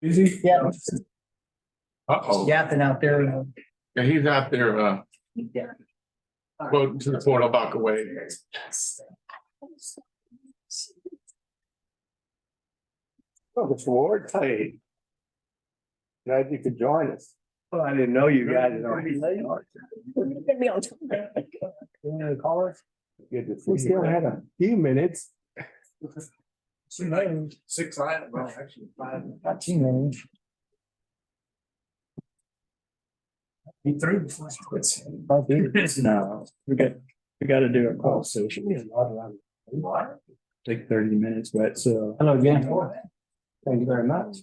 Is he? Yeah. Uh-oh. Yapping out there. Yeah, he's out there, Yeah. quoting to the Port Lavaca way. Oh, Mr. Ward, hey. Glad you could join us. Well, I didn't know you guys. Call us. We still had a few minutes. 6 items, well, actually 5. Not too many. He threw before he quits. No, we got to do a call session. Take 30 minutes, but so. Hello again. Thank you very much.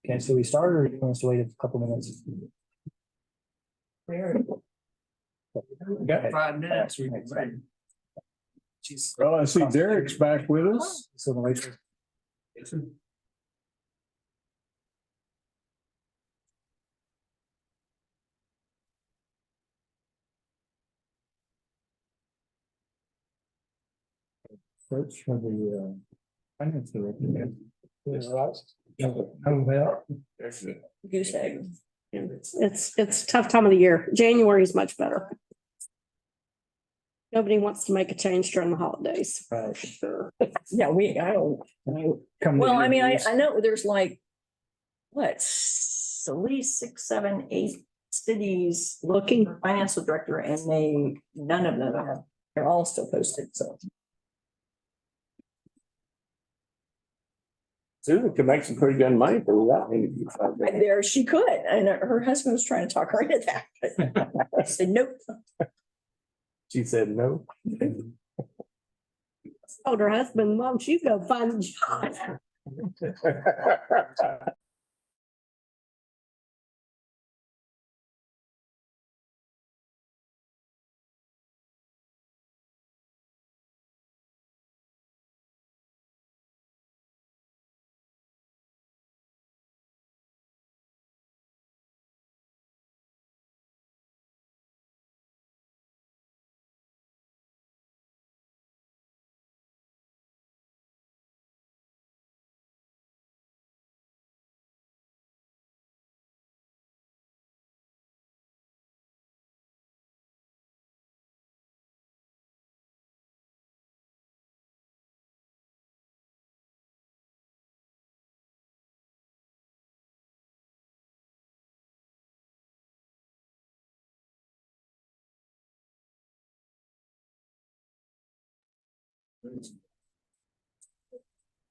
Okay, so we started, or you want us to wait a couple minutes? Got 5 minutes. We can wait. Jeez. Well, I see Derek's back with us. So the wait. Search for the finance director. Excellent. Goose egg. It's a tough time of the year. January is much better. Nobody wants to make a change during the holidays. Right. Yeah, I don't. Well, I mean, I know there's like, what, at least 6, 7, 8 cities looking for financial director, and none of them have, they're all still posted, so. Susan could make some pretty good money for that. There she could, and her husband was trying to talk her into that, but I said, nope. She said no. Told her husband, Mom, you go find a job.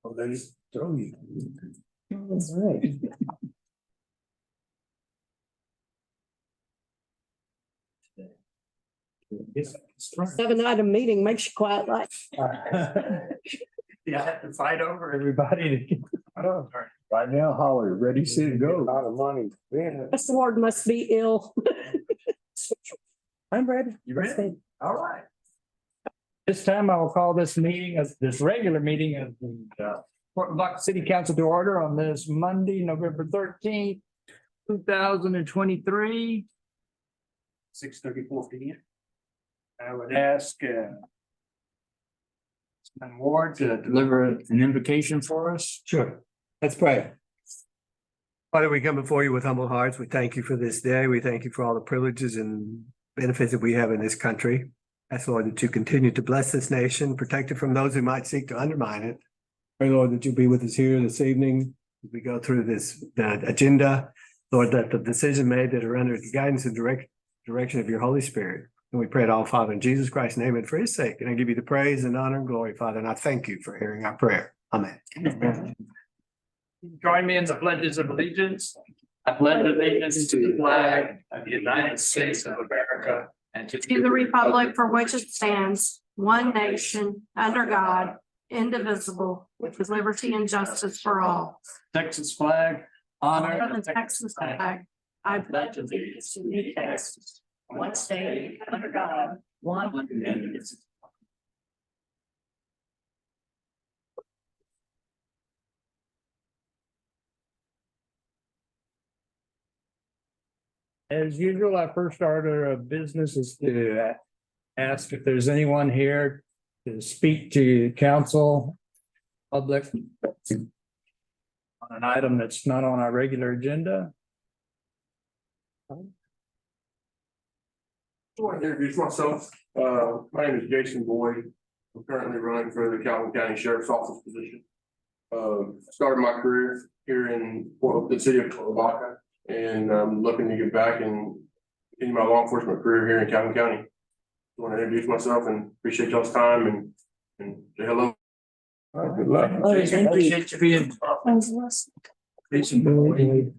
Oh, they just throw you. That's right. Seven-item meeting makes you quiet like. Yeah, I have to fight over it. Everybody. Right now, holler, ready, set, go. A lot of money. Yeah. This Lord must be ill. I'm ready. You ready? All right. This time I will call this meeting as this regular meeting of the Port Lavaca City Council to order on this Monday, November 13th, 2023. 6:34 p.m. I would ask Councilman Ward to deliver an invocation for us. Sure. Let's pray. Father, we come before you with humble hearts. We thank you for this day. We thank you for all the privileges and benefits that we have in this country. Ask, Lord, that you continue to bless this nation, protect it from those who might seek to undermine it. Pray, Lord, that you'll be with us here this evening as we go through the agenda. Lord, that the decisions made that are under the guidance and direction of your Holy Spirit. And we pray it all, Father, in Jesus Christ's name and for his sake. And I give you the praise and honor and glory, Father, and I thank you for hearing our prayer. Amen. Join me in the pledges of allegiance. I pledge allegiance to the flag of the United States of America and to the republic for which it stands, one nation, under God, indivisible, with liberty and justice for all. Texas flag, honor For the Texas flag, I pledge allegiance to the Texas, one state, under God, one indivisible. As usual, our first order of business is to ask if there's anyone here to speak to council, public. on an item that's not on our regular agenda. I want to introduce myself. My name is Jason Boyd. I'm currently running for the Calhoun County Sheriff's Office position. Started my career here in the city of Lavaca, and I'm looking to get back and continue my law enforcement career here in Calhoun County. I want to introduce myself and appreciate y'all's time and say hello. All right, good luck. Oh, Jason, thank you. appreciate you being. Jason Boyd.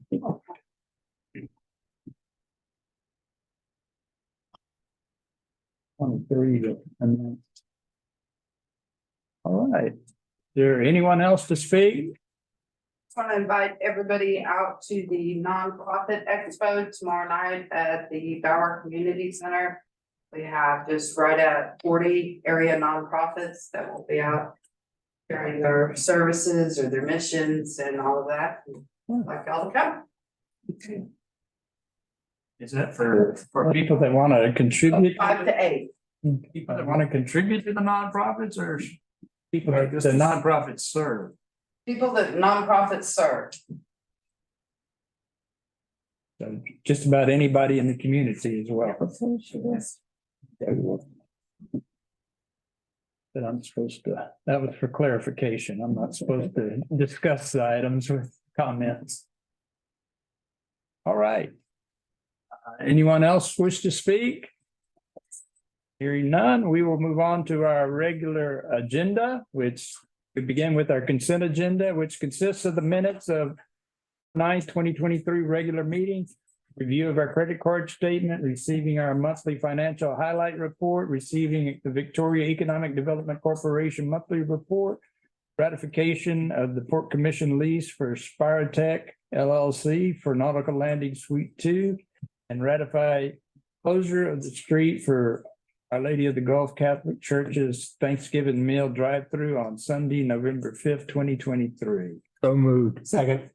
All right. Is there anyone else to speak? Want to invite everybody out to the nonprofit expo tomorrow night at the Bauer Community Center. We have just right at 40 area nonprofits that will be out sharing their services or their missions and all of that. Like y'all to come. Is that for people that want to contribute? 5 to 8. People that want to contribute to the nonprofits or people that the nonprofits serve? People that nonprofits serve. So just about anybody in the community as well. That I'm supposed to, that was for clarification. I'm not supposed to discuss the items with comments. All right. Anyone else wish to speak? Hearing none, we will move on to our regular agenda, which we begin with our consent agenda, which consists of the minutes of 9th, 2023 regular meeting, review of our credit card statement, receiving our monthly financial highlight report, receiving the Victoria Economic Development Corporation monthly report, ratification of the Port Commission lease for Spirotech LLC for Nautical Landing Suite 2, and ratify closure of the street for Our Lady of the Gulf Catholic Church's Thanksgiving meal drive-through on Sunday, November 5th, 2023. So moved. Second.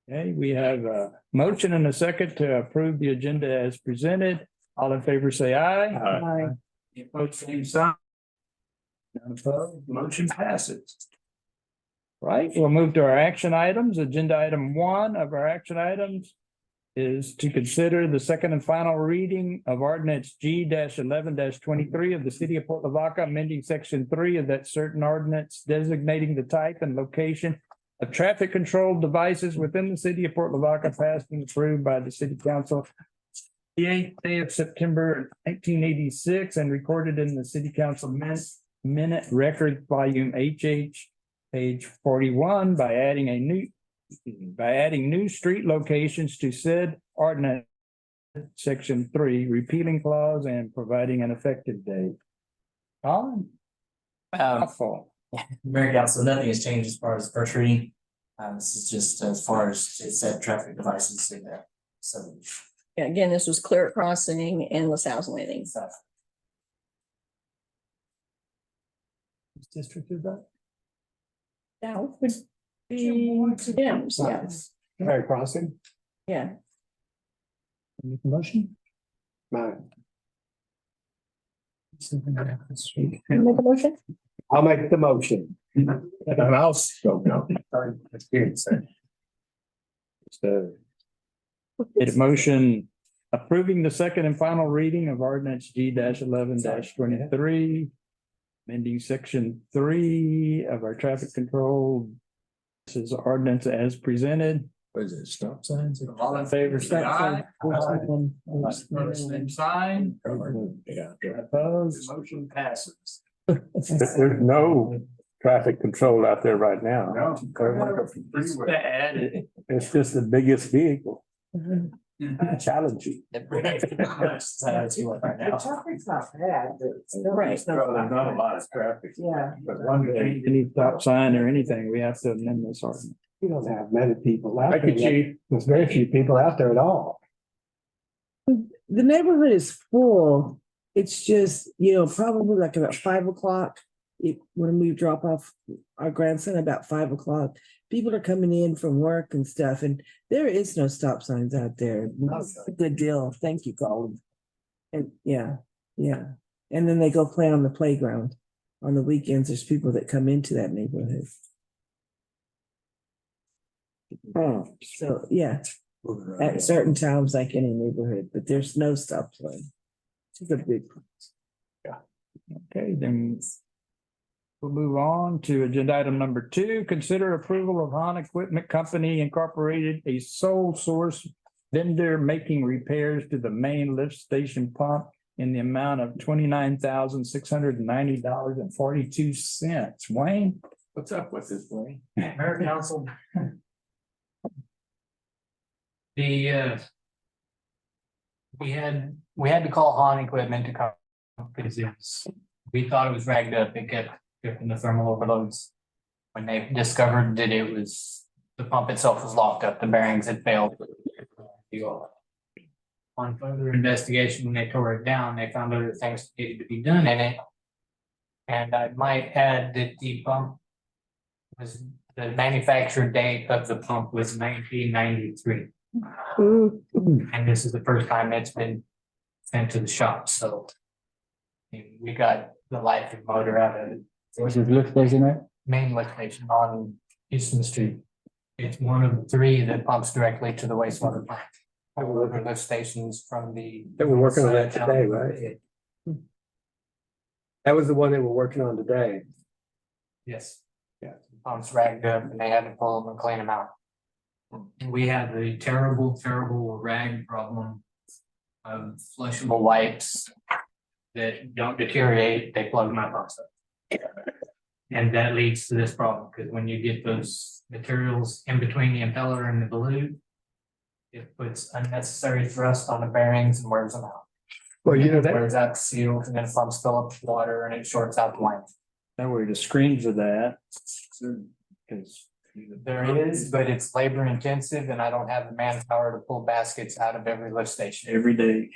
Okay, we have a motion and a second to approve the agenda as presented. All in favor, say aye. Aye. Any opposed, same sign. None opposed, motion passes. Right, we'll move to our action items. Agenda item 1 of our action items is to consider the second and final reading of ordinance G-11-23 of the city of Port Lavaca, amending section 3 of that certain ordinance designating the type and location of traffic control devices within the city of Port Lavaca, passed and approved by the city council the 8th day of September 1986 and recorded in the city council minute record volume HH page 41 by adding new street locations to said ordinance section 3, repealing clause and providing an effective date. Colin? Mouthful. Mayor Council, nothing has changed as far as first reading. This is just as far as it said traffic devices in there. So. Yeah, again, this was Clear Crossing and LaSalle's Landing. Which district is that? That would be Tim's, yes, Very crossing. yeah. Make a motion? Mine. Make a motion? I'll make the motion. I'll go now. So. Need a motion approving the second and final reading of ordinance G-11-23. Amending section 3 of our traffic control. This is ordinance as presented. What is it, stop signs? All in favor, say aye. Same sign. Yeah. Opposed, motion passes. There's no traffic control out there right now. It's bad. It's just the biggest vehicle. Challenging. Right now. Traffic's not bad, but it's still. Right. There's not a lot of traffic. Yeah. But one day, Any stop sign or anything, we have to amend this ordinance. You don't have many people out Thank there. you, Chief. There's very few people out there at all. The neighborhood is full. It's just, probably like about 5 o'clock. When we drop off our grandson about 5 o'clock, people are coming in from work and stuff, and there is no stop signs out there. That's a good deal. Thank you, Colin. And yeah. And then they go play on the playground. On the weekends, there's people that come into that neighborhood. Oh, so, yeah, at certain times, like any neighborhood, but there's no stop sign. It's a big. Okay, then we'll move on to agenda item number 2, consider approval of Han Equipment Company Incorporated, a sole source vendor making repairs to the main lift station pump in the amount of $29,690.42. Wayne? What's up with this, Wayne? Mayor, council. The we had to call Han Equipment to come because we thought it was ragged up. It kept getting the thermal overloads. When they discovered that it was, the pump itself was locked up, the bearings had failed. On further investigation, when they tore it down, they found other things that needed to be done in it. And I might add that the pump was, the manufacture date of the pump was 1993. And this is the first time it's been sent to the shop, so. We got the life of motor out of it. What's his lift station at? Main lift station on Houston Street. It's one of the 3 that pumps directly to the wastewater plant. Other lift stations from the. They were working on that today, right? That was the one they were working on today. Yes. Yeah. Pumps ragged up and they had to pull them and clean them out. We have the terrible rag problem of flushable wipes that don't deteriorate, they plug my pumps up. And that leads to this problem, because when you get those materials in between the impeller and the balloon, it puts unnecessary thrust on the bearings and wears them out. Well, you know, that, Wears out the seals and then pumps fill up with water and it shorts out the line. Now where the screens of that. Because There is, but it's labor intensive and I don't have the manpower to pull baskets out of every lift station. every day.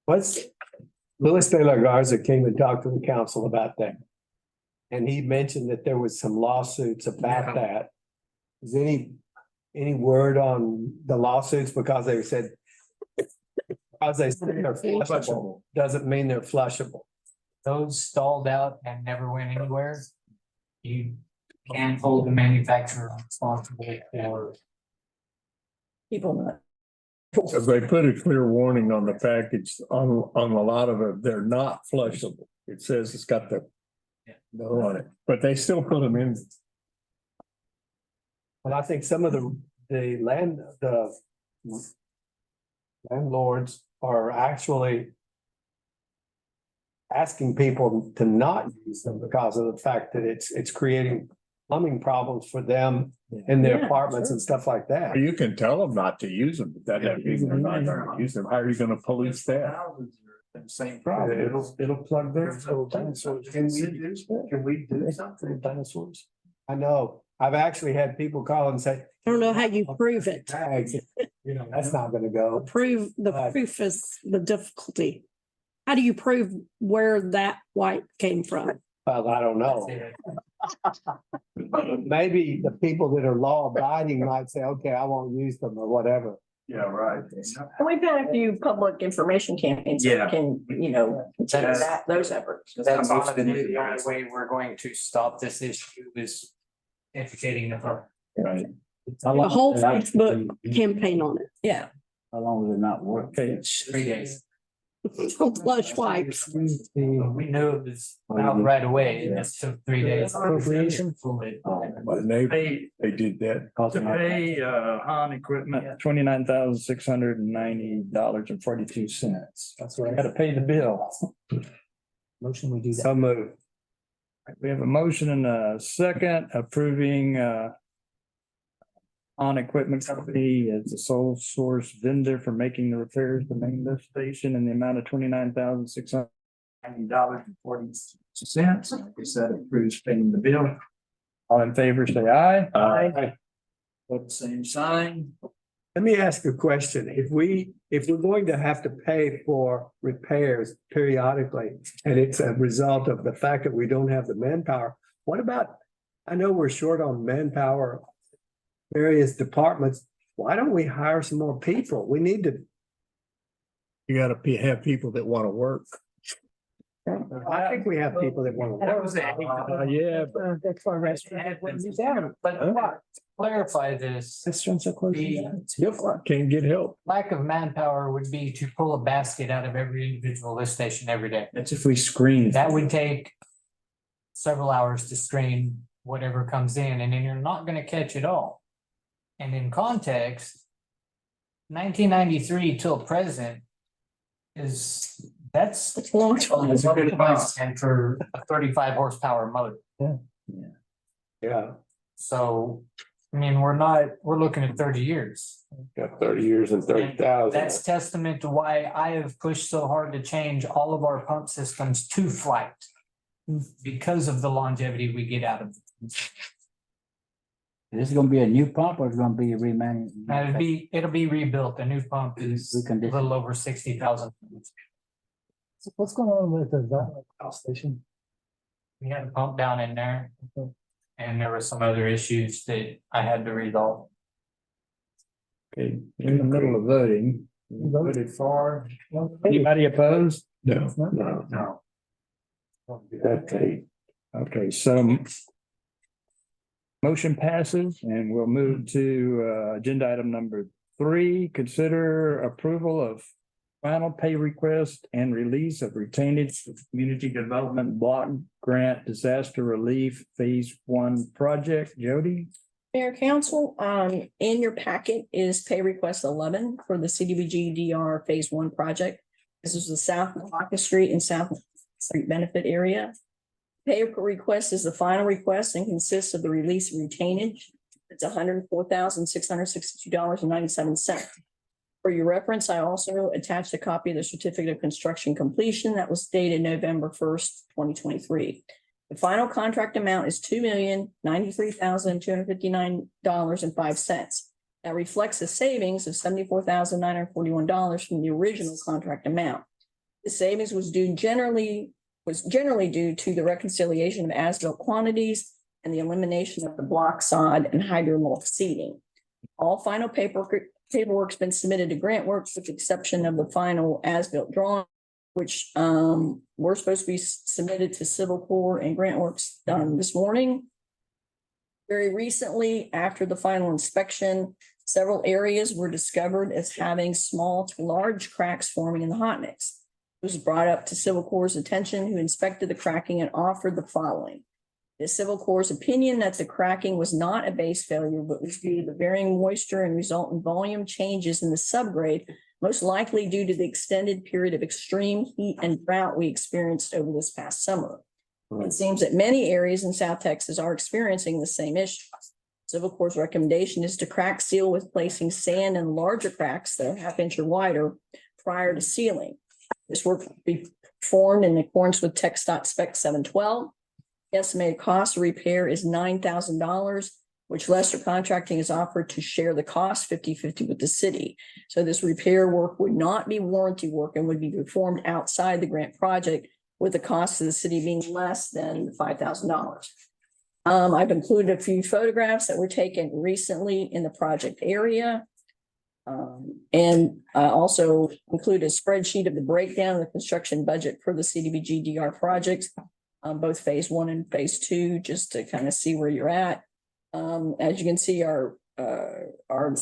what's Louis De La Garza came and talked to the council about that. And he mentioned that there was some lawsuits about that. Is any word on the lawsuits? Because they said they're flushable, doesn't mean they're flushable. Those stalled out and never went anywhere. You can't hold the manufacturer responsible for. People not. Because they put a clear warning on the package, on a lot of it, they're not flushable. It says it's got the. No on it, but they still put them in. Well, I think some of the landlords are actually asking people to not use them because of the fact that it's creating plumbing problems for them in their Yeah, apartments sure. and stuff like that. You can tell them not to use them, but that doesn't mean they're not gonna use them. How are you gonna police that? Same problem. It'll plug their. Can we do something? Dinosaurs? I know. I've actually had people call and say. I don't know how you prove it. Tags, you know, that's not gonna go. The proof is the difficulty. How do you prove where that white came from? Well, I don't know. Maybe the people that are law abiding might say, okay, I won't use them or whatever. Yeah, right. And we've had a few public information campaigns that can, consider those efforts. That's honestly the only way we're going to stop this issue is educating the public. Right. A whole Facebook campaign on it. Yeah. How long will it not work? Okay. 3 days. Flush wipes. We knew it was out right away. It just took 3 days. Appropriation. But they did that. To pay Han Equipment $29,690.42. That's what I gotta pay the bill. Motion, we do So move. We have a motion and a second approving Han Equipment Company as the sole source vendor for making the repairs to the main lift station in the amount of $29,690.40. Like I said, approves paying the bill. All in favor, say aye. Aye. Put same sign. Let me ask a question. If we're going to have to pay for repairs periodically, and it's a result of the fact that we don't have the manpower, what about, I know we're short on manpower, various departments. Why don't we hire some more people? We need to, You gotta have people that wanna work. I think we have people that want to. That was it. Yeah, but That's why restaurant wouldn't be down. But clarify this, Restaurants are closing. down. Can't get help. lack of manpower would be to pull a basket out of every individual lift station every day. that's if we screen. That would take several hours to screen whatever comes in, and then you're not gonna catch it all. And in context, 1993 till present that's It's a long time. That's a good price and for a 35 horsepower motor. Yeah. So, I mean, we're looking at 30 years. Got 30 years and 30,000. That's testament to why I have pushed so hard to change all of our pump systems to flight. Because of the longevity we get out of it. Is this gonna be a new pump or is it gonna be reman? It'll be rebuilt. The new pump is a Reconditioned. little over 60,000. So what's going on with the power station? We had a pump down in there. And there were some other issues that I had to resolve. Okay, in the middle of voting, you voted for, anybody opposed? No. No. Okay. Okay, so motion passes and we'll move to agenda item number 3, consider approval of final pay request and release of retainage for Community Development Block Grant Disaster Relief Phase 1 project. Jody? Mayor Council, in your packet is pay request 11 for the CDBG DR Phase 1 project. This is the South Lavaca Street and South Street benefit area. Pay request is the final request and consists of the release of retainage. It's $104,662.97. For your reference, I also attached a copy of the certificate of construction completion that was dated November 1st, 2023. The final contract amount is $2,093,259.05. That reflects a savings of $74,941 from the original contract amount. The savings was generally due to the reconciliation of as-built quantities and the elimination of the block sod and hydromulch seeding. All final paperwork's been submitted to GrantWorks with the exception of the final as-built drawing, which were supposed to be submitted to Civil Corps and GrantWorks this morning. Very recently, after the final inspection, several areas were discovered as having small to large cracks forming in the hot mix. It was brought up to Civil Corps' attention, who inspected the cracking and offered the following. The Civil Corps' opinion that the cracking was not a base failure, but was due to the varying moisture and resultant volume changes in the subgrade, most likely due to the extended period of extreme heat and drought we experienced over this past summer. It seems that many areas in South Texas are experiencing the same issue. Civil Corps' recommendation is to crack seal with placing sand in larger cracks that are ½ inch or wider prior to sealing. This work will be performed in accordance with TxDOT Spec 712. The estimated cost of repair is $9,000, which Lester Contracting is offered to share the cost 50-50 with the city. So this repair work would not be warranty work and would be performed outside the grant project, with the cost of the city being less than $5,000. I've included a few photographs that were taken recently in the project area. And also include a spreadsheet of the breakdown of the construction budget for the CDBG DR projects, both phase 1 and phase 2, just to kind of see where you're at. As you can see, our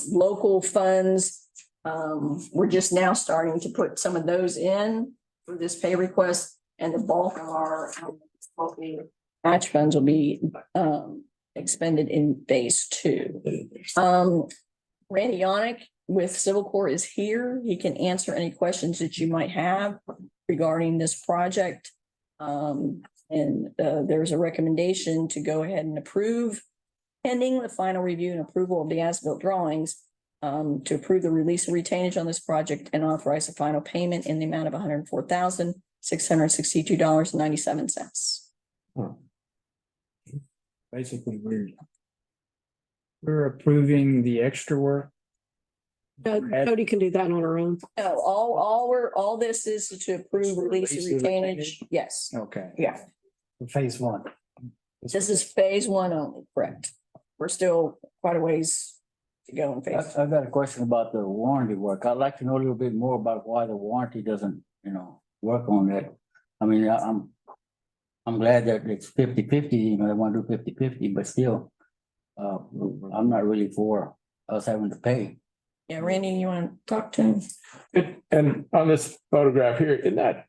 local funds, we're just now starting to put some of those in for this pay request, and the bulk of our match funds will be expended in phase 2. Randy Yonick with Civil Corps is here. He can answer any questions that you might have regarding this project. There's a recommendation to go ahead and approve, pending the final review and approval of the as-built drawings, to approve the release of retainage on this project and authorize the final payment in the amount of $104,662.97. Basically, we're approving the extra work. Cody can do that on her own. No, all this is to approve release of retainage. Yes, Okay. yeah. Phase 1. This is phase 1 only, correct? We're still quite a ways to go in phase. I've got a question about the warranty work. I'd like to know a little bit more about why the warranty doesn't, work on that. I mean, I'm glad that it's 50-50. You know, they want to do 50-50, but still, I'm not really for us having to pay. Yeah, Randy, you want to talk to him? And on this photograph here, isn't that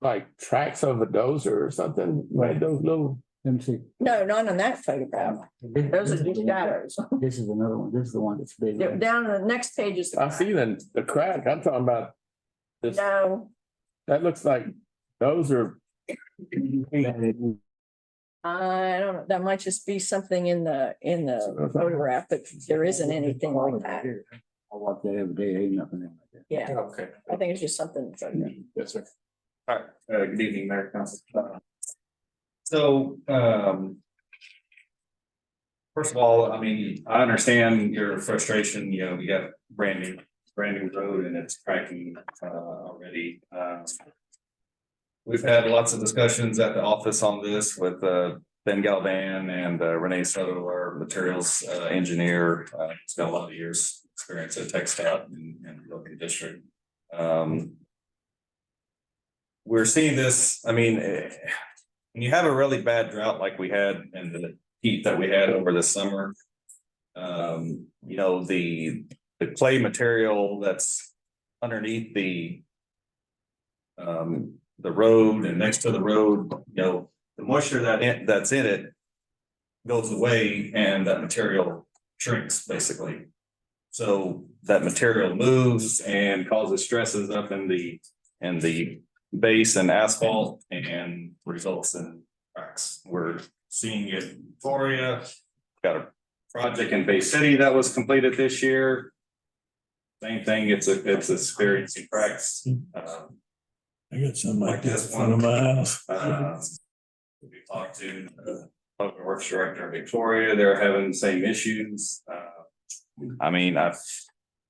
like tracks of a dozer or something? Like those little. Let me see. No, not on that photograph. Those are just shadows. This is another one. This is the one that's big. Yeah, down on the next page is. I see the crack. I'm talking about this. No, That looks like those are. I don't know. That might just be something in the photograph, but there isn't anything like that. I walk there every day. Ain't nothing like that. Yeah, Okay. I think it's just something. Yes, sir. All right, good evening, Mayor Council. So, first of all, I mean, I understand your frustration, you know, we got brand new road and it's cracking, already. We've had lots of discussions at the office on this with, Ben Galvan and, Renee Soto, our materials, engineer. He's got a lot of years experience at TechStop and Logan District. We're seeing this, I mean, when you have a really bad drought like we had and the heat that we had over the summer, you know, the clay material that's underneath the road and next to the road, you know, the moisture that's in it goes away and that material shrinks basically. So that material moves and causes stresses up in the base and asphalt and results in cracks. We're seeing it in Victoria, got a project in Bay City that was completed this year. Same thing, it's experiencing cracks. I got some like this in front of my house. We talked to the public works director in Victoria, they're having the same issues. I mean, I've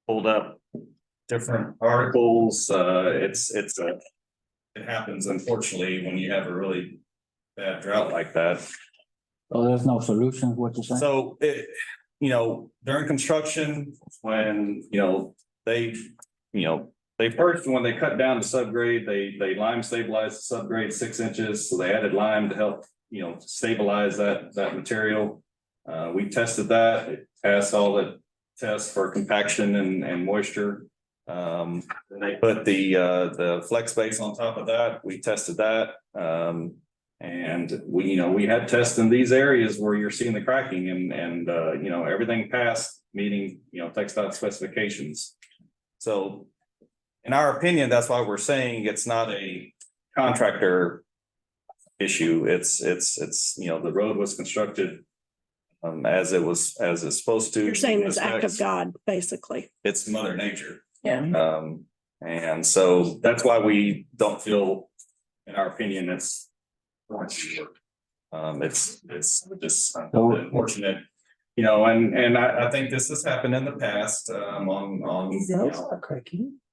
pulled up different articles, it happens unfortunately when you have a really bad drought like that. Oh, there's no solutions, what you're saying? So you know, during construction, when, they first, when they cut down the subgrade, they lime stabilized the subgrade 6 inches. So they added lime to help, stabilize that material. We tested that, it passed all the tests for compaction and moisture. Then they put the flex base on top of that. We tested that. And we had tests in these areas where you're seeing the cracking and everything passed, meeting, TxDOT specifications. So in our opinion, that's why we're saying it's not a contractor issue. It's the road was constructed as it's supposed to. You're saying it's act of God, basically. It's Mother Nature. Yeah. And so that's why we don't feel, in our opinion, it's warranty work. It's just unfortunate, and I think this has happened in the past,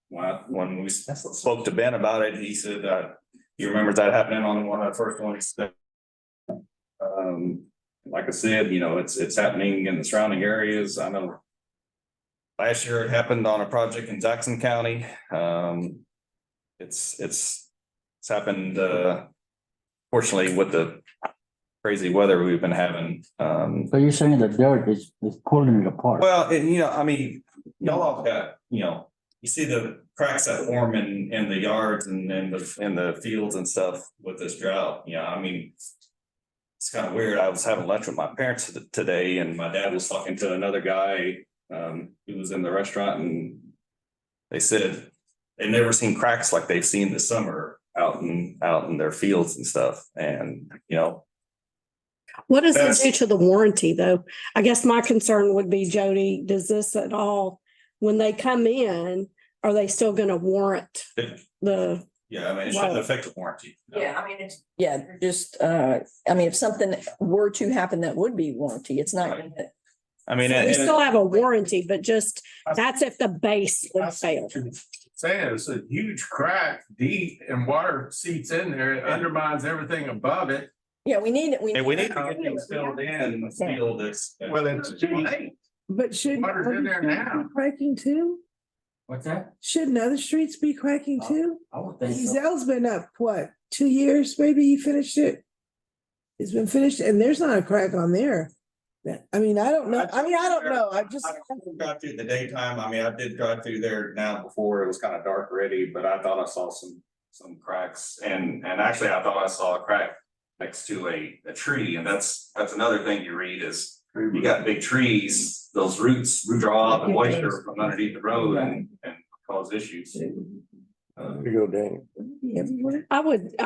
when we spoke to Ben about it, he said that he remembers that happening on one of the first ones that, like I said, it's happening in the surrounding areas. I know last year it happened on a project in Jackson County. It's happened, fortunately with the crazy weather we've been having. So you're saying the dirt is pulling it apart? Well, y'all all got, you see the cracks that form in the yards and in the fields and stuff with this drought. It's kind of weird. I was having lunch with my parents today and my dad was talking to another guy who was in the restaurant, and they said they've never seen cracks like they've seen this summer out in their fields and stuff. And What does it do to the warranty, though? I guess my concern would be, Jody, does this at all, when they come in, are they still going to warrant the? Yeah, it shouldn't affect the warranty. No. Yeah, if something were to happen, that would be warranty. It's not gonna. We still have a warranty, but just that's if the base would fail. Saying it's a huge crack deep and water seeps in there, it undermines everything above it. Yeah, we need it. We need to get things filled in the field. Well, it's too late. But should Water's in there now. cracking too? What's that? Shouldn't other streets be cracking too? I would think so. Ezel's been up, what, 2 years, maybe he finished it? It's been finished and there's not a crack on there. I mean, I don't know. I don't know. I just. I drive through the daytime. I mean, I did drive through there now before it was kind of dark already, but I thought I saw some cracks and actually I thought I saw a crack next to a tree. And that's another thing you read is you got big trees, those roots draw out the moisture from underneath the road and cause issues. Here you go, Danny. I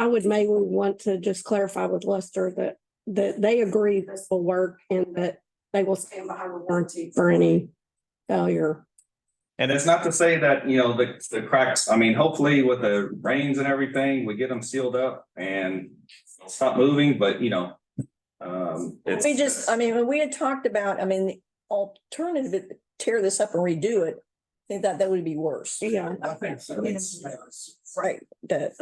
would maybe want to just clarify with Lester that they agree this will work and that they will stand behind the warranty for any failure. And it's not to say that, you know, the cracks, I mean, hopefully with the rains and everything, we get them sealed up and they'll stop moving, but you know. When we had talked about, the alternative, is to tear this up and redo it. I think that would be worse. Yeah. Right, that,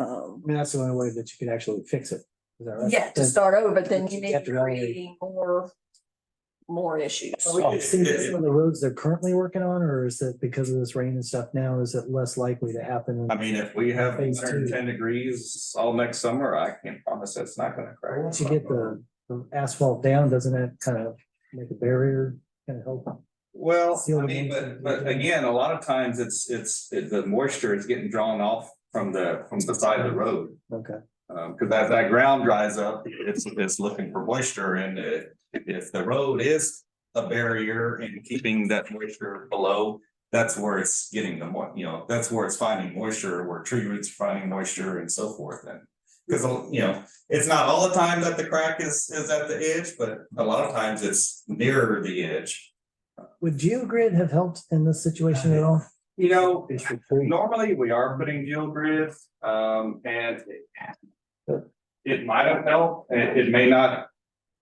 That's the only way that you could actually fix it. Is that right? yeah, to start over, but then you may have be to really- creating more issues. Are we gonna see this on the roads they're currently working on, or is it because of this rain and stuff now, is it less likely to happen? I mean, if we have Phase two. 110 degrees all next summer, I can't promise that's not gonna crack. Once you get the asphalt down, doesn't that kind of make a barrier, kind of help? Well, Seal I the mean, moisture. but again, a lot of times it's the moisture is getting drawn off from the side of the road. Okay. Cause as that ground dries up, it's looking for moisture and if the road is a barrier and keeping that moisture below, that's where it's getting that's where it's finding moisture, where tree roots are finding moisture and so forth. And because, it's not all the time that the crack is at the edge, but a lot of times it's nearer the edge. Would GeoGrid have helped in this situation at all? Normally we are putting GeoGrid, and it might have helped, it may not.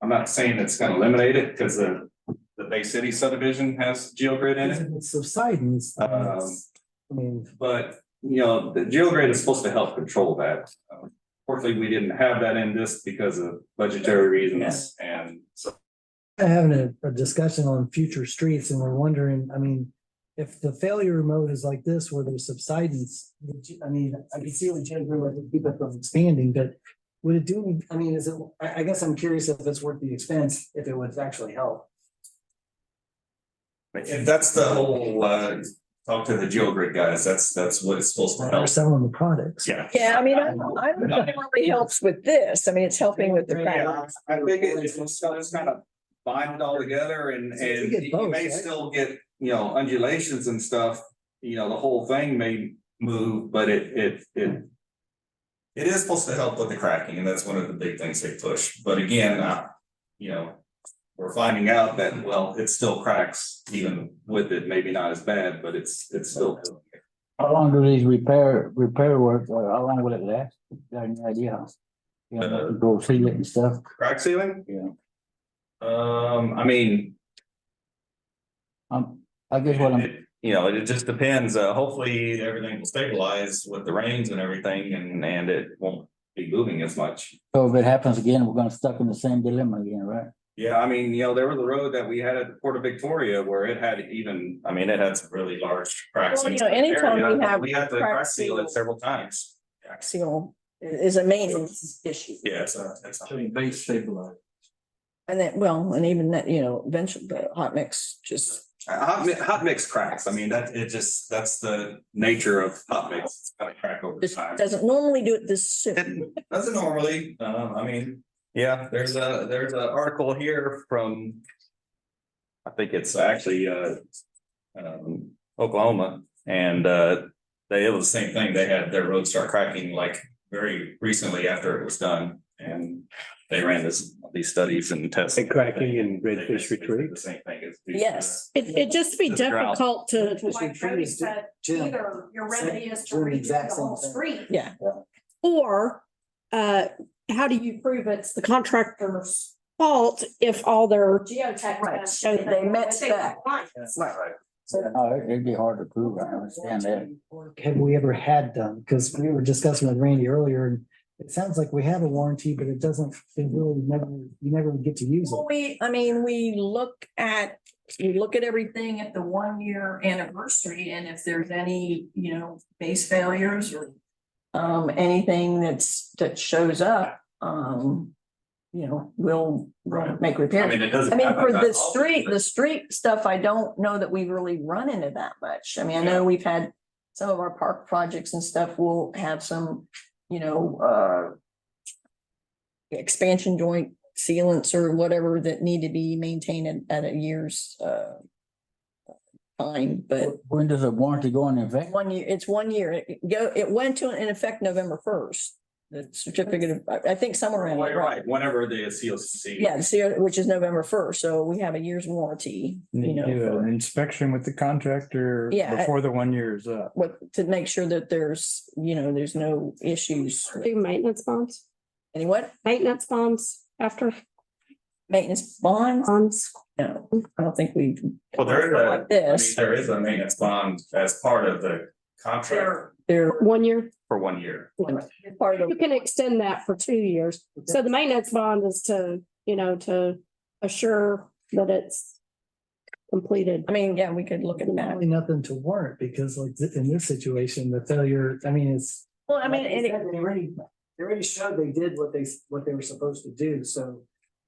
I'm not saying it's gonna eliminate it, because the Bay City subdivision has GeoGrid in it. It's subsidence. But, the GeoGrid is supposed to help control that. Fortunately, we didn't have that in this because of budgetary reasons, and so. Having a discussion on future streets, and we're wondering, if the failure mode is like this, where there's subsidence, I can see what GeoGrid would keep it from expanding, but would it do, is it, I guess I'm curious if it's worth the expense, if it would actually help. And that's the whole, talk to the GeoGrid guys, that's what it's supposed to They're help. selling the products. Yeah. Yeah, I don't know if it really helps with this. It's helping with the Yeah, crack. I think it's kind of bind it all together and You get you both, may right? still get, undulations and stuff. The whole thing may move, but it is supposed to help with the cracking, and that's one of the big things they push. But again, we're finding out that, well, it still cracks even with it, maybe not as bad, but it's still. How long do these repair work, or how long will it last? Got any idea? Go seal it and stuff? Crack sealing? Yeah. I guess what I'm, It just depends. Hopefully everything will stabilize with the rains and everything and it won't be moving as much. so if it happens again, we're gonna stuck in the same dilemma again, right? Yeah, there was a road that we had at the Port of Victoria where it had it had some really large cracks. Well, in some anytime area. we have We had to crack crack seal it seals. several times. Crack seal is a maintenance issue. Yeah, it's a Base stabilized. And then, and even that, eventually the hot mix just. hot mix cracks. That's the nature of hot mix. It's gonna crack over Just time. doesn't normally do it this soon. It doesn't normally, yeah, there's an article here from. I think it's actually Oklahoma, and it was the same thing. They had their road start cracking like very recently after it was done, and they ran these studies and tests. And cracking in redfish retreat. The same thing as. Yes. It just be Just drought. difficult to, Like Jody said, either your remedy is to redo the whole street. Yeah. or how do you prove it's the contractor's fault if all their geotech Right. tests show that They met spec. Right. It'd be hard to prove, I understand that. Have we ever had done, because we were discussing with Randy earlier, and it sounds like we have a warranty, but it doesn't, you never get to use Well, it. we look at we look at everything at the 1 year anniversary, and if there's any, base failures or anything that shows up, we'll make repairs. I mean, it doesn't. I mean, happen for that the often, street stuff, I don't know that we've really run into that much. I mean, I know we've had some of our park projects and stuff will have some, expansion joint sealants or whatever that need to be maintained at a year's time, but When does the warranty go in effect? 1 year, it's 1 year. It went in effect November 1st. The certificate of, I think somewhere around. Well, you're right, whenever the COC. Yeah, which is November 1st, so we have a year's warranty, You do for an inspection with the contractor Yeah. before the 1 year is up. to make sure that there's no issues. Do maintenance bonds, Any what? maintenance bonds after Maintenance bonds? bonds. No, I don't think we. Well, there is Like this. there is a maintenance bond as part of the contract They're 1 year. for 1 year. part of, You can extend that for 2 years. So the maintenance bond is to assure that it's completed. I mean, yeah, we could look at that. Really nothing to warrant because like in this situation, the failure, I mean, it's. Well, I mean, They already showed they did what they were supposed to do, so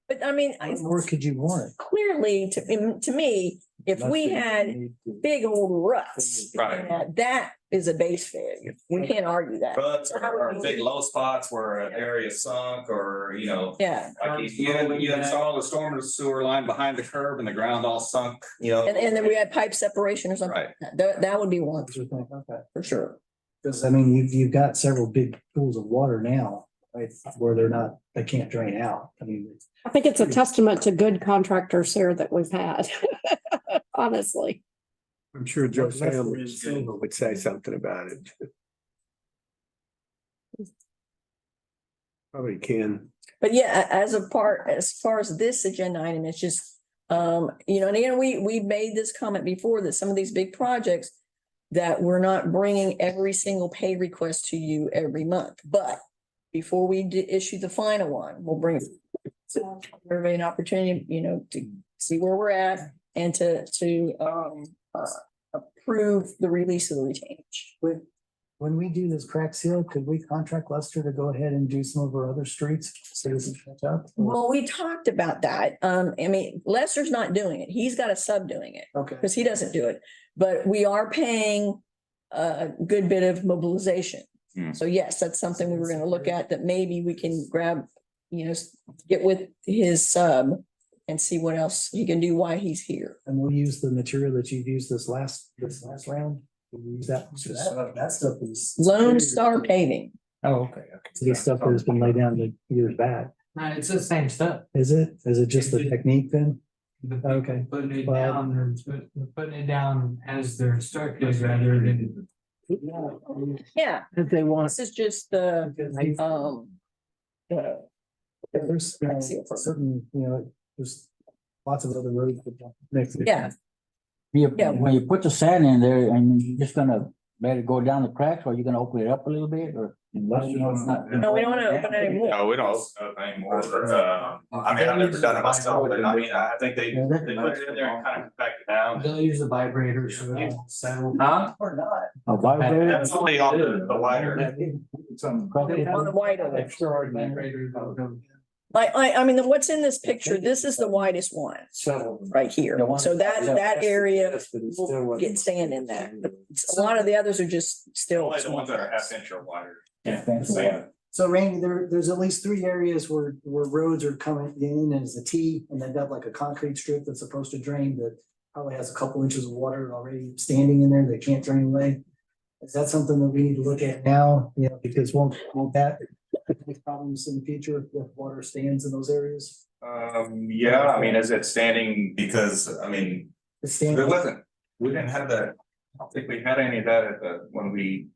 but I mean, what more could you warrant? clearly, to me, if we had big old ruts, Right. that is a base failure. We can't argue that. Ruts or big low spots where an area sunk or, Yeah, like you install a storm sewer line behind the curb and the ground all sunk, and then we had pipe separation or something. Right. That would be one Okay, for sure. because I mean, you've got several big pools of water now, right, where they can't drain out. I mean. I think it's a testament to good contractors here that we've had, honestly. I'm sure Joe Sanders would say something about it. Probably can. But yeah, as far as this agenda item, it's just, and again, we made this comment before that some of these big projects that we're not bringing every single pay request to you every month, but before we issue the final one, we'll bring everybody an opportunity, to see where we're at and to approve the release of the retainage. When we do this crack seal, could we contract Lester to go ahead and do some of our other streets so it doesn't catch up? Well, we talked about that. I mean, Lester's not doing it. He's got a sub doing it Okay. because he doesn't do it. But we are paying a good bit of mobilization. So yes, that's something we were going to look at, that maybe we can grab, get with his sub and see what else he can do while he's here. And we'll use the material that you've used this last round. We'll use that. That stuff is. Lone Star Paving. Oh, okay. The stuff that has been laid down the years back. No, it's the same stuff. Is it? Is it just the technique then? Okay. Putting it Well- down, they're putting it down as they're instructed rather than. Yeah, If they want. this is just the, There's certain, there's lots of other roads. yeah, Yeah. When you put the sand in there and you're just gonna let it go down the cracks, or you're gonna open it up a little bit, or? no, we don't want to open it anymore. No, we don't anymore. I mean, I've never done it myself, but I think they put it in there and kind of back it down. They'll use a vibrator, so it'll settle. Huh? Or not. A vibrator? That's only on the wider. On the white of it. Extraordinary. Vibrator, they'll go. I mean, what's in this picture, this is the widest one right here. So that area will get sand in that. But a lot of the others are just still. Only the ones that are half inch or wider. Yeah. So Randy, there's at least 3 areas where roads are coming in and it's a T and they've got like a concrete strip that's supposed to drain that probably has a couple inches of water already standing in there that can't drain away. Is that something that we need to look at now? Because won't that make problems in the future if water stands in those areas? Yeah, I mean, is it standing? Because, I mean, It's standing. we didn't have that. I don't think we had any of that when we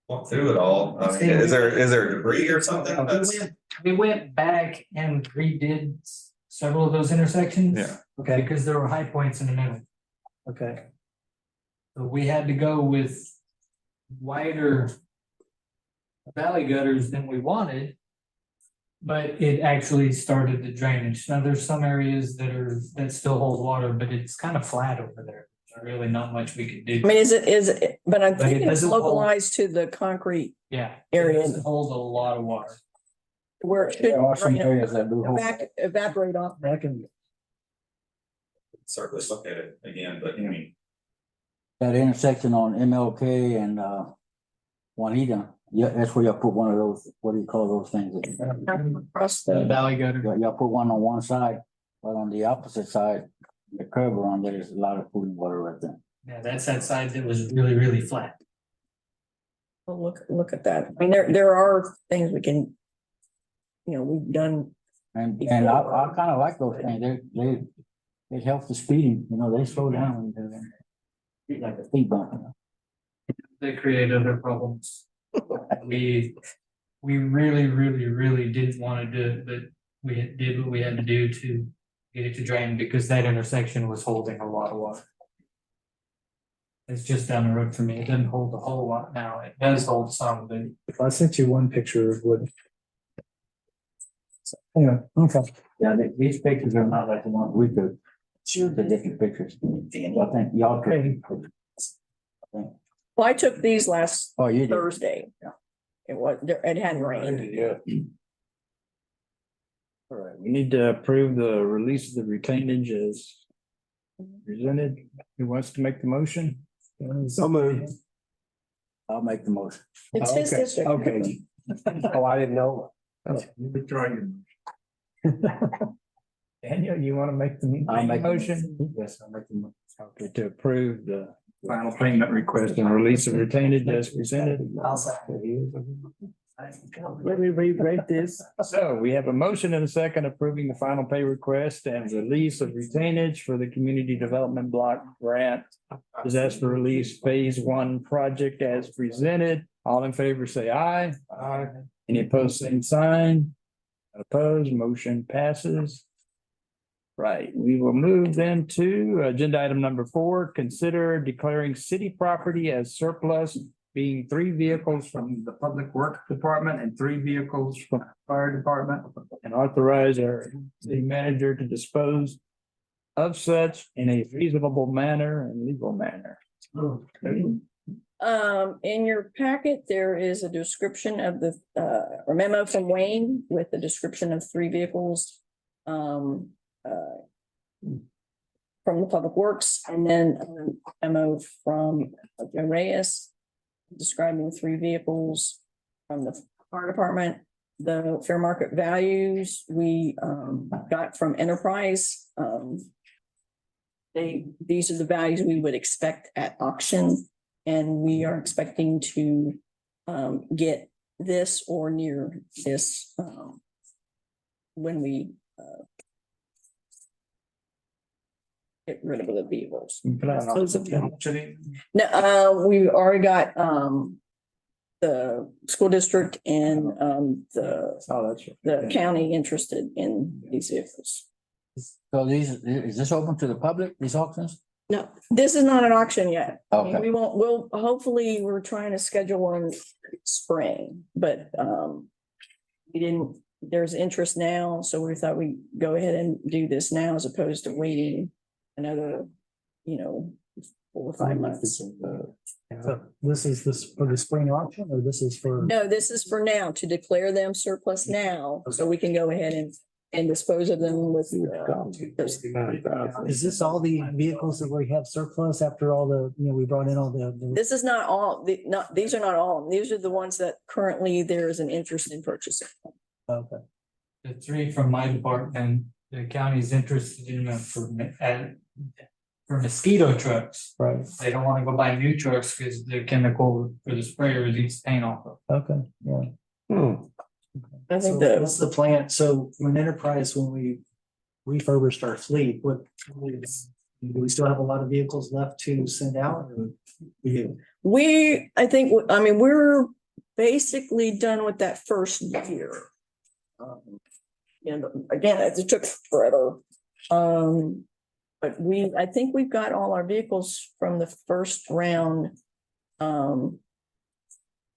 walked through it all. Is there debris or something? We went back and redid several of those intersections. Yeah. Okay, Because there were high points in the middle. okay. So we had to go with wider valley gutters than we wanted. But it actually started the drainage. Now, there's some areas that still hold water, but it's kind of flat over there. There's really not much we can do. I mean, is it, but I'm But it thinking it's doesn't hold- localized to the concrete Yeah. area. It doesn't hold a lot of water. where it should There are some areas that do. evaporate off. That can, Let's look at it again, but I mean, That intersection on MLK and Juanita, yeah, that's where y'all put one of those, what do you call those things? Across The the, valley gutter. Y'all put one on one side, but on the opposite side, the curb around there is a lot of cooling water right there. Yeah, that's that side that was really, really flat. well, look at that. I mean, there are things we can, we've done. And I kind of like those things, they help the speeding, they slow down when you do that. It's like a speed bump. They create other problems. We really, really, really didn't want to do it, but we did what we had to do to get it to drain because that intersection was holding a lot of water. It's just down the road for me. It doesn't hold a whole lot now. It does hold some, but if I sent you one picture of what. So, anyway, okay. Yeah, these pictures are not like the ones we took. The different pictures. I think y'all took. Well, I took these last Oh, you did. Thursday. It hadn't rained. Yeah. All right, we need to approve the release of the retainage as presented. Who wants to make the motion? So moved. I'll make the motion. It's his Okay, district. okay. Oh, I didn't know. You withdraw your. Daniel, you want to make the I'll make the motion? Yes, I'll make the motion. Okay, to approve the final payment request and release of retainage as presented. Let me rewrite this. So we have a motion and a second approving the final pay request and release of retainage for the Community Development Block Grant. Disaster Release Phase 1 project as presented. All in favor, say aye. Aye. Any opposed, same sign. Opposed, motion passes. Right, we will move then to agenda item number 4, consider declaring city property as surplus, being 3 vehicles from the Public Works Department and 3 vehicles from the Fire Department, and authorize our city manager to dispose of such in a reasonable manner and legal manner. In your packet, there is a description of the, or memo from Wayne with the description of 3 vehicles. From the Public Works, and then a memo from Joe Reyes describing 3 vehicles from the fire department. The fair market values we got from Enterprise. These are the values we would expect at auction, and we are expecting to get this or near this when we get rid of the vehicles. No, we already got the school district and the county interested in these vehicles. So is this open to the public, these auctions? No, this is not an auction yet. I mean, Okay. hopefully, we're trying to schedule one spring, but we didn't, there's interest now, so we thought we'd go ahead and do this now as opposed to waiting another, 4 or 5 months. So this is for the spring auction, or this is for? No, this is for now, to declare them surplus now, so we can go ahead and dispose of them with. Is this all the vehicles that we have surplus after all the, we brought in all the? This is not all, these are not all, these are the ones that currently there is an interest in purchasing. Okay. the 3 from my department, the county's interested in them for mosquito trucks. Right, They don't want to go buy new trucks because the chemical for the sprayer eats paint off of. okay, yeah. I So think what's the plan? So when Enterprise, when we refurbished our fleet, do we still have a lot of vehicles left to send out? Or we're basically done with that first year. Again, it took forever. But I think we've got all our vehicles from the first round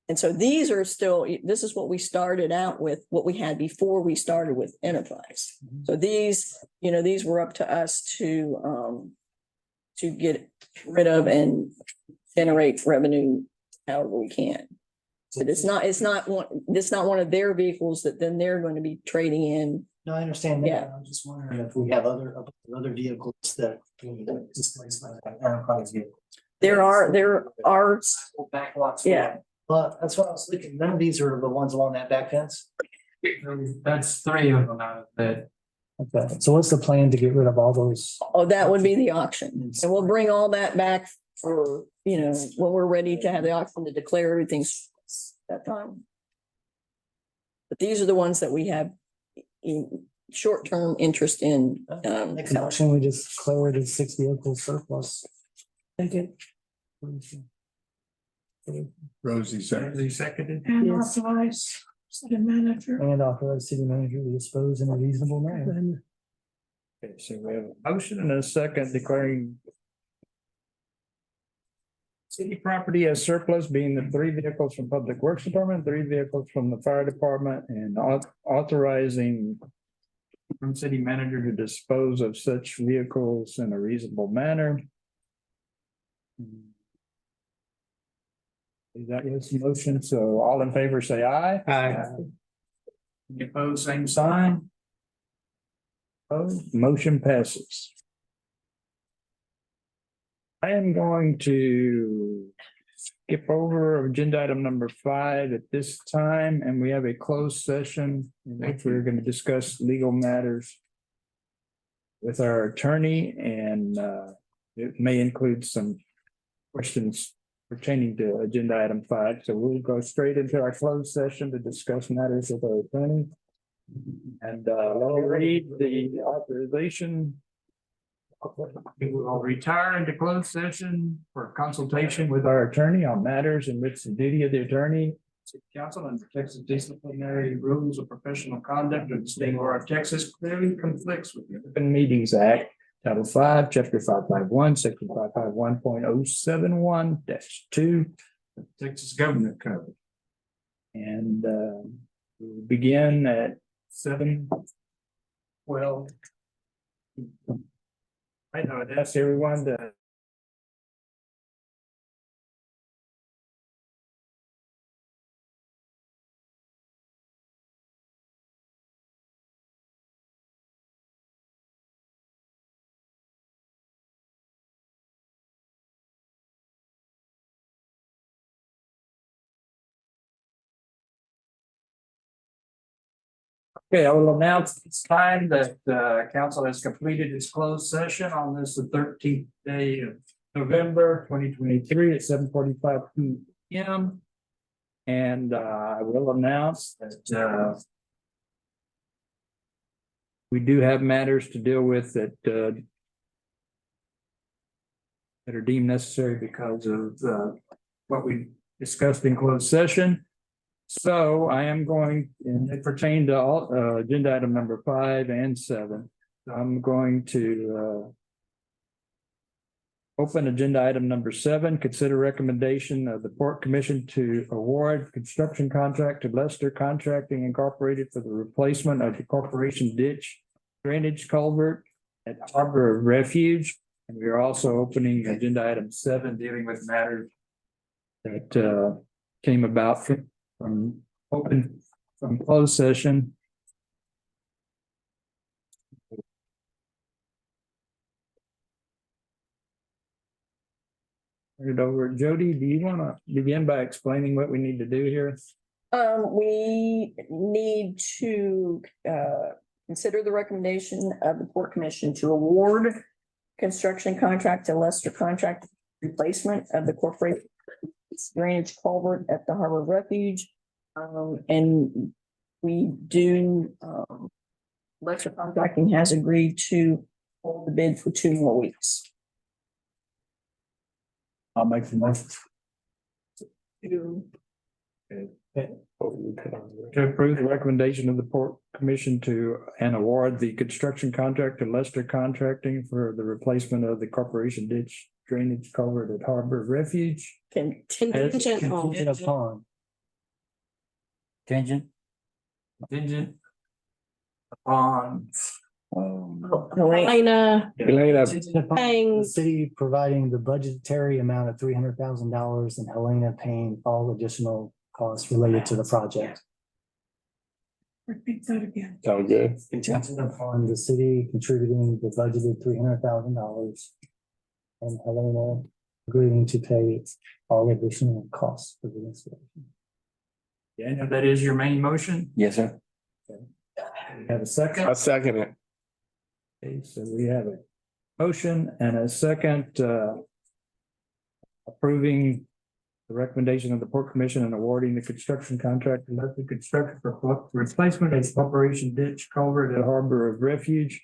And so these are still, this is what we started out with, what we had before we started with enterprise. So these, these were up to us to get rid of and generate revenue however we can. But it's not one of their vehicles that then they're going to be trading in. No, I understand Yeah. that. I'm just wondering if we have other vehicles that can be displaced by that enterprise vehicle. There are, Backlots. yeah, But that's what I was thinking. None of these are the ones along that back fence. That's 3 of them out of that. Okay, so what's the plan to get rid of all those? oh, that would be the auction. And we'll bring all that back for, when we're ready to have the auction to declare everything's that time. But these are the ones that we have in short-term interest in. Next auction, we just declare it as 6 vehicles surplus. Thank you. Rosie said. Seconded. And Yes. authorize city manager. And authorize city manager to dispose in a reasonable manner. Okay, so we have a motion and a second declaring city property as surplus, being the 3 vehicles from Public Works Department, 3 vehicles from the Fire Department, and authorizing from city manager to dispose of such vehicles in a reasonable manner. That was the motion, so all in favor say aye. Aye. Any opposed, same sign. Opposed, motion passes. I am going to skip over agenda item number 5 at this time, and we have a closed session in which we're going to discuss legal matters with our attorney, and it may include some questions pertaining to agenda item 5. So we'll go straight into our closed session to discuss matters with our attorney. And let me read the authorization. We will retire into closed session for consultation with our attorney on matters in which the duty of the attorney, city council, under Texas disciplinary rules of professional conduct of the state bar of Texas clearly conflicts with the Open Meetings Act, Title 5, Chapter 551, Section 551.071-2, Texas Government Code. And we'll begin at 7:12. I know, that's everyone to Okay, I will announce it's time that council has completed its closed session on this, the 13th day of November 2023 at 7:45 p.m. And I will announce that we do have matters to deal with that are deemed necessary because of what we discussed in closed session. So I am going, and it pertained to all agenda item number 5 and 7. I'm going to open agenda item number 7, consider recommendation of the Port Commission to award construction contract to Lester Contracting Incorporated for the replacement of the corporation ditch drainage culvert at Harbor of Refuge. And we are also opening agenda item 7, dealing with matters that came about from closed session. Turn it over. Jody, do you want to begin by explaining what we need to do here? We need to consider the recommendation of the Port Commission to award construction contract to Lester Contract replacement of the corporate drainage culvert at the Harbor of Refuge. And we do, Lester Contracting has agreed to hold the bid for 2 more weeks. I'll make the motion. To approve the recommendation of the Port Commission to and award the construction contract to Lester Contracting for the replacement of the corporation ditch drainage culvert at Harbor Refuge. Contingent on. Contingent upon. Contingent? contingent upon, Elena Elena, paying, The city providing the budgetary amount of $300,000 and Helena paying all additional costs related to the project. sound good. Contingent upon the city contributing the budgeted $300,000 and Helena agreeing to pay all additional costs for the installation. Daniel, that is your main motion? Yes, sir. Have a second? I second it. Okay, so we have a motion and a second, approving the recommendation of the Port Commission and awarding the construction contract to Lavaca Construction for replacement of Corporation Ditch Culvert at Harbor of Refuge.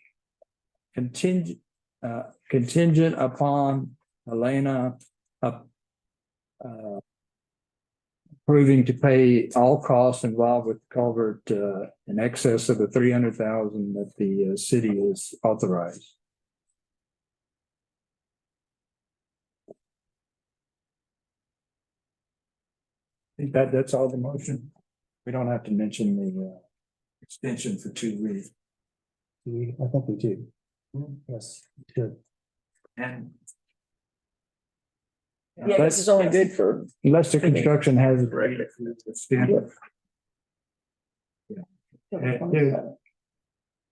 Contingent upon Elena, approving to pay all costs involved with culvert, in excess of the $300,000 that the city has authorized. I think that's all the motion. We don't have to mention the extension for 2 weeks. I think we do. Yes, we should. And Yeah, this is only good for, unless the construction has a rate.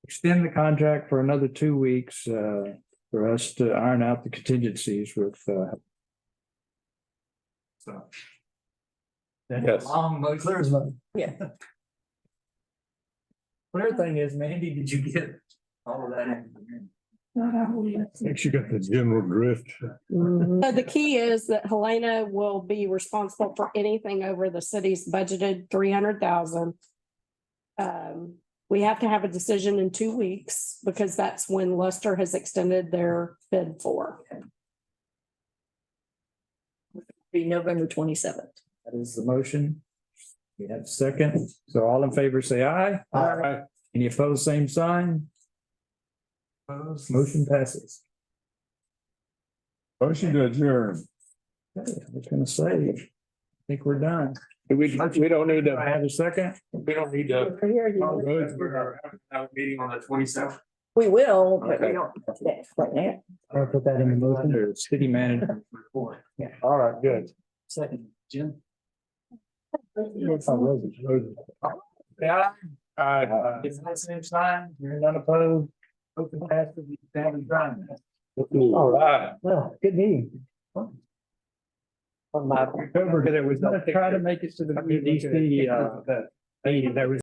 Extend the contract for another 2 weeks, for us to iron out the contingencies with, so. That's a Yes. long motion. Clear as mud. yeah. Clear thing is, Mandy, did you get all of that? in? Makes you got the general drift. so the key is that Helena will be responsible for anything over the city's budgeted 300,000. We have to have a decision in 2 weeks because that's when Luster has extended their bid for. Be November 27th. That is the motion. We have a second. So all in favor, say aye. Aye. Any opposed, same sign? Opposed, motion passes. Motion to adjourn. Okay, I was gonna say, I think we're done. We don't need Do I to. have a second? We don't need to. We're having a meeting on the 27th. We will, but we Okay. don't have that right now. I'll put that in the motion. Under city manager report. All right, good. Second, Jim. Yeah. Aye. It's the same sign, you're none opposed. Open passes, you stand and done. All right. Well, good meeting. There was, try to make it to the BDC, meeting. There was